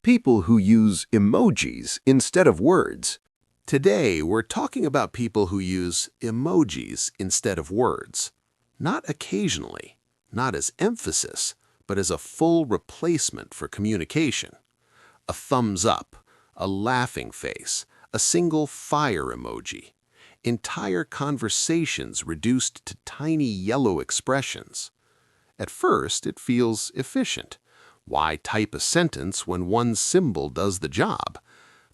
people who use emojis instead of words. Today, we're talking about people who use emojis instead of words. Not occasionally, not as emphasis, but as a full replacement for communication. A thumbs up, a laughing face, a single fire emoji. Entire conversations reduced to tiny yellow expressions. At first, it feels efficient. Why type a sentence when one symbol does the job?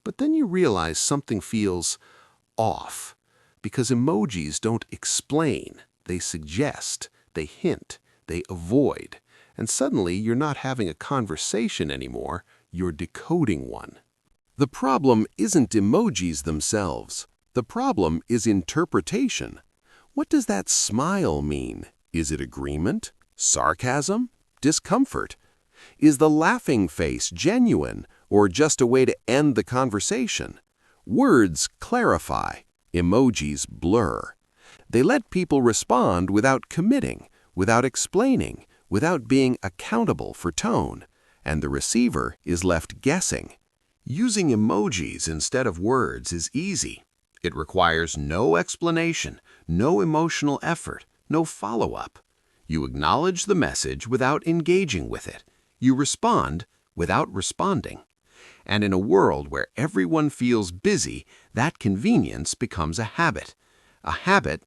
But then you realize something feels off, because emojis don't explain, they suggest, they hint, they avoid, and suddenly you're not having a conversation anymore, you're decoding one. The problem isn't emojis themselves. The problem is interpretation. What does that smile mean? Is it agreement? Sarcasm? Discomfort? Is the laughing face genuine or just a way to end the conversation? Words clarify, emojis blur. They let people respond without committing, without explaining, without being accountable for tone, and the receiver is left guessing. Using emojis instead of words is easy. It requires no explanation, no emotional effort, no follow-up. You acknowledge the message without engaging with it. You respond without responding. And in a world where everyone feels busy, that convenience becomes a habit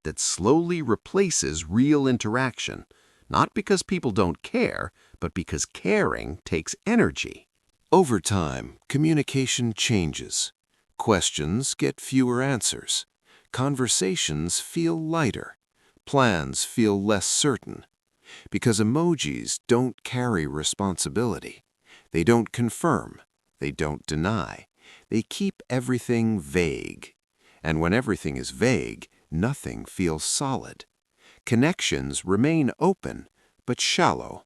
that slowly replaces real interaction, not because people don't care, but because caring takes energy. Over time, communication changes. Questions get fewer answers. Conversations feel lighter. Plans feel less certain. Because emojis don't carry responsibility. They don't confirm. They don't deny. They keep everything vague. And when everything is vague, nothing feels solid. Connections remain open, but shallow.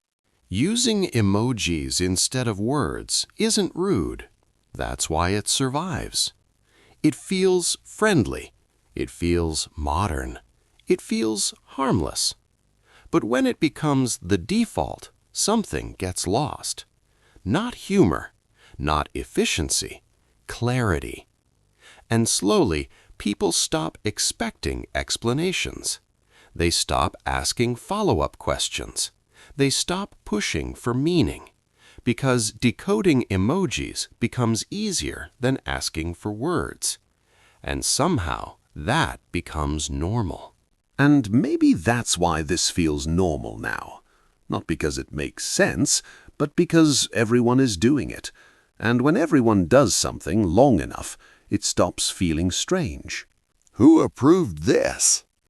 Using emojis instead of words isn't rude. That's why it survives. It feels friendly. It feels modern. It feels harmless. But when it becomes the default, something gets lost. Not humor, not efficiency, clarity. And slowly, people stop expecting explanations. They stop asking follow-up questions. They stop pushing for meaning, because decoding emojis becomes easier than asking for words. And somehow, that becomes normal. And maybe that's why this feels normal now. Not because it makes sense, but because everyone is doing it. And when everyone does something long enough, it stops feeling strange. Who approved this?